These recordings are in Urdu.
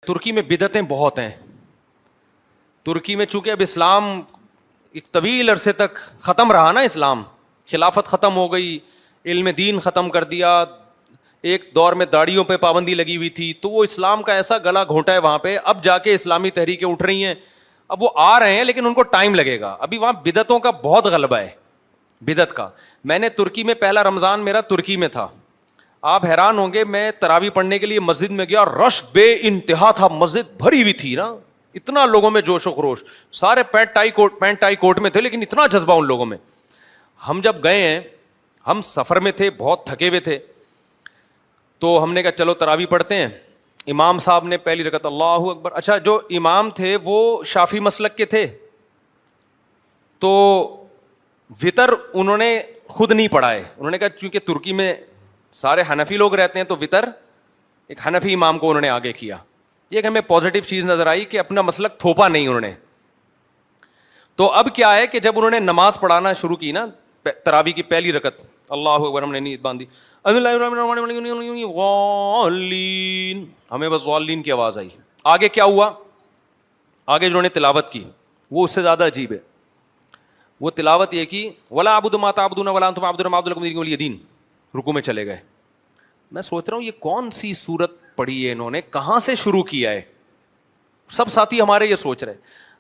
ترکی میں بدعتیں بہت ہیں. ترکی میں چونکہ اب اسلام ایک طویل عرصے تک ختم رہا نا, اسلام خلافت ختم ہو گئی, علم دین ختم کر دیا, ایک دور میں داڑھیوں پہ پابندی لگی ہوئی تھی, تو وہ اسلام کا ایسا گلا گھونٹا ہے وہاں پہ. اب جا کے اسلامی تحریکیں اٹھ رہی ہیں, اب وہ آ رہے ہیں لیکن ان کو ٹائم لگے گا. ابھی وہاں بدعتوں کا بہت غلبہ ہے, بدعت کا. میں نے ترکی میں پہلا رمضان میرا ترکی میں تھا, آپ حیران ہوں گے, میں تراویح پڑھنے کے لیے مسجد میں گیا, رش بے انتہا تھا, مسجد بھری ہوئی تھی نا, اتنا لوگوں میں جوش و خروش, سارے پینٹ ٹائی کوٹ میں تھے لیکن اتنا جذبہ ان لوگوں میں. ہم جب گئے ہیں, ہم سفر میں تھے, بہت تھکے ہوئے تھے, تو ہم نے کہا چلو تراویح پڑھتے ہیں. امام صاحب نے پہلی رکعت اللہ اکبر. اچھا جو امام تھے وہ شافعی مسلک کے تھے, تو وطر انہوں نے خود نہیں پڑھائے. انہوں نے کہا کیونکہ ترکی میں سارے حنفی لوگ رہتے ہیں تو وطر ایک حنفی امام کو انہوں نے آگے کیا. یہ کہ ہمیں پازیٹیو چیز نظر آئی کہ اپنا مسلک تھوپا نہیں انہوں نے. تو اب کیا ہے کہ جب انہوں نے نماز پڑھانا شروع کی نا, تراویح کی پہلی رکعت اللہ اکبر, ہم نے نیت باندھی, ہمیں بس ضالین کی آواز آئی. آگے کیا ہوا, آگے جنہوں نے تلاوت کی وہ اس سے زیادہ عجیب ہے. وہ تلاوت یہ کی, ولا اعبد ما تعبدون ولا انتم عابدون ما اعبد لكم دینکم ولی دین, رکوع میں چلے گئے. میں سوچ رہا ہوں یہ کون سی سورت پڑھی ہے انہوں نے, کہاں سے شروع کیا ہے. سب ساتھی ہمارے یہ سوچ رہے.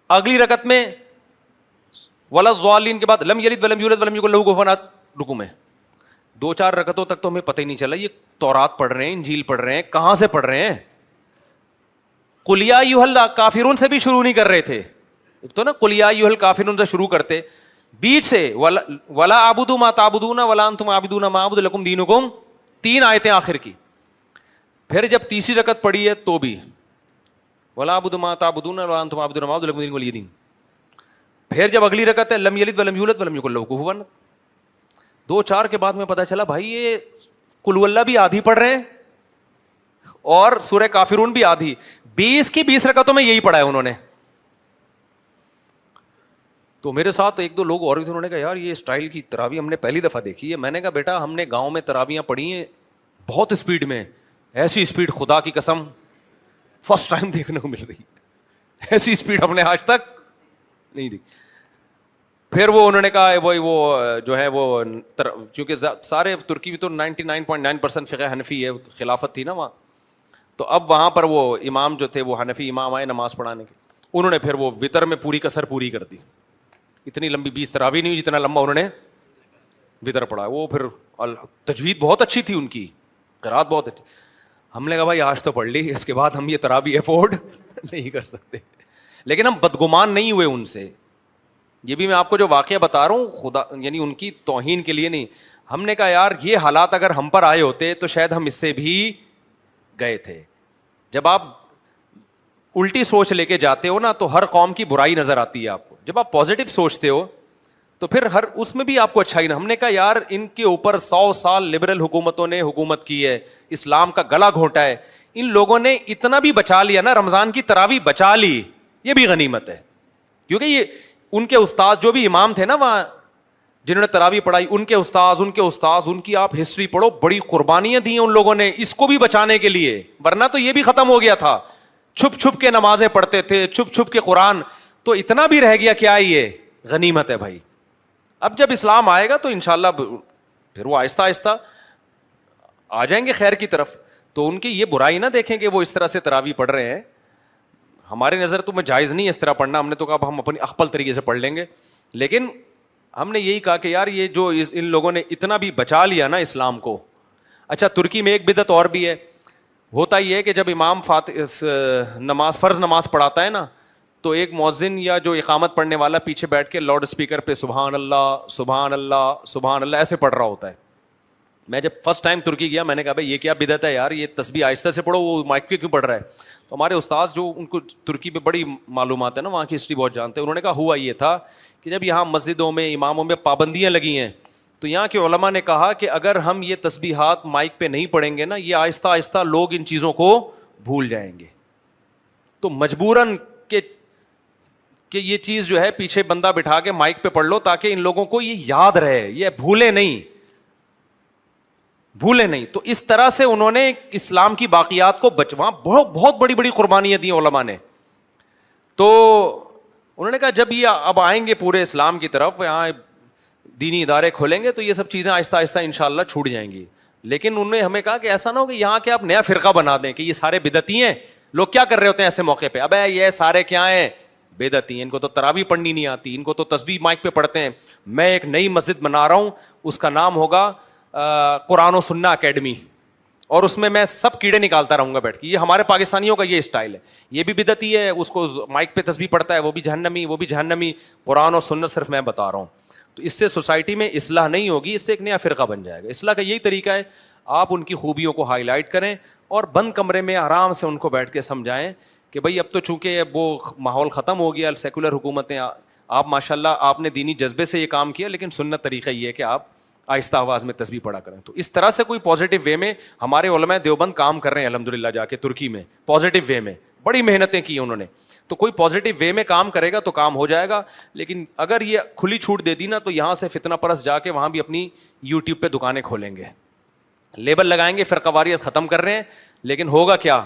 اگلی رکعت میں ولا الضالین کے بعد لم یلد ولم یولد ولم یکن له کفوا احد, رکوع میں. 2-4 رکعتوں تک تو ہمیں پتہ ہی نہیں چلا یہ تورات پڑھ رہے ہیں, انجیل پڑھ رہے ہیں, کہاں سے پڑھ رہے ہیں. قل یا ایھا الکافرون سے بھی شروع نہیں کر رہے تھے. ایک تو نا قل یا ایھا الکافرون سے شروع کرتے, بیچ سے ولا اعبد ما تعبدون ولا انتم عابدون ما اعبد لكم دینکم, 3 آیتیں آخر کی. پھر جب تیسری رکعت پڑھی ہے تو بھی ولا اعبد ما تعبدون ولا انتم عابدون ما اعبد لكم دینکم ولی دین. پھر جب اگلی رکعت ہے لم یلد ولم یولد ولم یکن له کفوا احد. 2-4 کے بعد میں پتا چلا بھائی یہ قل واللہ بھی آدھی پڑھ رہے ہیں اور سورہ کافرون بھی آدھی. 20 کی 20 رکعتوں میں یہی پڑھا ہے انہوں نے. تو میرے ساتھ 1-2 لوگ اور بھی تھے, انہوں نے کہا یار یہ اسٹائل کی تراویح ہم نے پہلی دفعہ دیکھی ہے. میں نے کہا بیٹا ہم نے گاؤں میں تراویحاں پڑھی ہیں بہت اسپیڈ میں, ایسی اسپیڈ خدا کی قسم فرسٹ ٹائم دیکھنے کو مل رہی ہے, ایسی اسپیڈ ہم نے آج تک نہیں دیکھی. پھر وہ انہوں نے کہا وہی وہ جو ہے وہ چونکہ سارے ترکی بھی تو 99.9% فقہ حنفی ہے, خلافت تھی نا وہاں, تو اب وہاں پر وہ امام جو تھے وہ حنفی امام آئے نماز پڑھانے کے, انہوں نے پھر وہ وطر میں پوری کسر پوری کر دی. اتنی لمبی 20 تراویح نہیں ہوئی جتنا لمبا انہوں نے وطر پڑھا. وہ پھر تجوید بہت اچھی تھی ان کی, قرات بہت اچھی. ہم نے کہا بھائی آج تو پڑھ لی, اس کے بعد ہم یہ تراویح افورڈ نہیں کر سکتے. لیکن ہم بدگمان نہیں ہوئے ان سے. یہ بھی میں آپ کو جو واقعہ بتا رہا ہوں خدا یعنی ان کی توہین کے لیے نہیں. ہم نے کہا یار یہ حالات اگر ہم پر آئے ہوتے تو شاید ہم اس سے بھی گئے تھے. جب آپ الٹی سوچ لے کے جاتے ہو نا تو ہر قوم کی برائی نظر آتی ہے آپ کو. جب آپ پازیٹیو سوچتے ہو تو پھر ہر اس میں بھی آپ کو اچھائی. ہم نے کہا یار ان کے اوپر 100 سال لبرل حکومتوں نے حکومت کی ہے, اسلام کا گلا گھونٹا ہے, ان لوگوں نے اتنا بھی بچا لیا نا, رمضان کی تراویح بچا لی, یہ بھی غنیمت ہے. کیونکہ یہ ان کے استاد جو بھی امام تھے نا وہاں جنہوں نے تراویح پڑھائی, ان کے استاذ ان کی آپ ہسٹری پڑھو, بڑی قربانیاں دی ہیں ان لوگوں نے اس کو بھی بچانے کے لیے, ورنہ تو یہ بھی ختم ہو گیا تھا. چھپ چھپ کے نمازیں پڑھتے تھے, چھپ چھپ کے قرآن, تو اتنا بھی رہ گیا کیا, یہ غنیمت ہے بھائی. اب جب اسلام آئے گا تو انشاءاللہ پھر وہ آہستہ آہستہ آ جائیں گے خیر کی طرف. تو ان کی یہ برائی نہ دیکھیں کہ وہ اس طرح سے تراویح پڑھ رہے ہیں. ہماری نظر تو میں جائز نہیں ہے اس طرح پڑھنا, ہم نے تو کہا ہم اپنی اخپل طریقے سے پڑھ لیں گے. لیکن ہم نے یہی کہا کہ یار یہ جو ان لوگوں نے اتنا بھی بچا لیا نا اسلام کو. اچھا ترکی میں ایک بدعت اور بھی ہے, ہوتا یہ ہے کہ جب امام نماز فرض نماز پڑھاتا ہے نا تو ایک مؤذن یا جو اقامت پڑھنے والا پیچھے بیٹھ کے لاؤڈ اسپیکر پہ سبحان اللہ سبحان اللہ سبحان اللہ ایسے پڑھ رہا ہوتا ہے. میں جب فرسٹ ٹائم ترکی گیا میں نے کہا بھائی یہ کیا بدعت ہے یار, یہ تسبیح آہستہ سے پڑھو, وہ مائک پہ کیوں پڑھ رہا ہے. تو ہمارے استاذ جو ان کو ترکی پہ بڑی معلومات ہے نا, وہاں کی ہسٹری بہت جانتے ہیں, انہوں نے کہا ہوا یہ تھا کہ جب یہاں مسجدوں میں اماموں میں پابندیاں لگی ہیں تو یہاں کے علماء نے کہا کہ اگر ہم یہ تسبیحات مائک پہ نہیں پڑھیں گے نا یہ آہستہ آہستہ لوگ ان چیزوں کو بھول جائیں گے. تو مجبوراً کہ یہ چیز جو ہے پیچھے بندہ بٹھا کے مائک پہ پڑھ لو تاکہ ان لوگوں کو یہ یاد رہے, یہ بھولے نہیں. بھولے نہیں. تو اس طرح سے انہوں نے اسلام کی باقیات کو وہاں بہت بڑی بڑی قربانیاں دی علماء نے. تو انہوں نے کہا جب یہ اب آئیں گے پورے اسلام کی طرف, یہاں دینی ادارے کھولیں گے, تو یہ سب چیزیں آہستہ آہستہ انشاءاللہ چھوٹ جائیں گی. لیکن انہوں نے ہمیں کہا کہ ایسا نہ ہو کہ یہاں کے آپ نیا فرقہ بنا دیں کہ یہ سارے بدعتی ہیں. لوگ کیا کر رہے ہوتے ہیں ایسے موقع پہ, ابے یہ سارے کیا ہیں, بدعتی ہیں, ان کو تو تراویح پڑھنی نہیں آتی, ان کو تو تسبیح مائک پہ پڑھتے ہیں. میں ایک نئی مسجد بنا رہا ہوں, اس کا نام ہوگا قرآن و سنہ اکیڈمی, اور اس میں سب کیڑے نکالتا رہوں گا بیٹھ کے. یہ ہمارے پاکستانیوں کا یہ اسٹائل ہے, یہ بھی بدعتی ہے, اس کو مائک پہ تسبیح پڑھتا ہے, وہ بھی جہنمی. قرآن و سنت صرف میں بتا رہا ہوں. تو اس سے سوسائٹی میں اصلاح نہیں ہوگی, اس سے ایک نیا فرقہ بن جائے گا. اصلاح کا یہی طریقہ ہے, آپ ان کی خوبیوں کو ہائی لائٹ کریں اور بند کمرے میں آرام سے ان کو بیٹھ کے سمجھائیں کہ بھائی اب تو چونکہ وہ ماحول ختم ہو گیا, سیکولر حکومتیں, آپ ماشاءاللہ آپ نے دینی جذبے سے یہ کام کیا, لیکن سنت طریقہ یہ ہے کہ آپ آہستہ آواز میں تسبیح پڑھا کریں. تو اس طرح سے کوئی پازیٹیو وے میں ہمارے علماء دیوبند کام کر رہے ہیں الحمدللہ, جا کے ترکی میں پازیٹیو وے میں بڑی محنتیں کی انہوں نے. تو کوئی پازیٹیو وے میں کام کرے گا تو کام ہو جائے گا. لیکن اگر یہ کھلی چھوٹ دے دی نا, تو یہاں سے فتنہ پرست جا کے وہاں بھی اپنی یوٹیوب پہ دکانیں کھولیں گے, لیبل لگائیں گے فرقہ واریت ختم کر رہے ہیں, لیکن ہوگا کیا,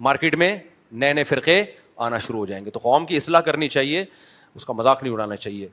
مارکیٹ میں نئے نئے فرقے آنا شروع ہو جائیں گے. تو قوم کی اصلاح کرنی چاہیے, اس کا مذاق نہیں اڑانا چاہیے.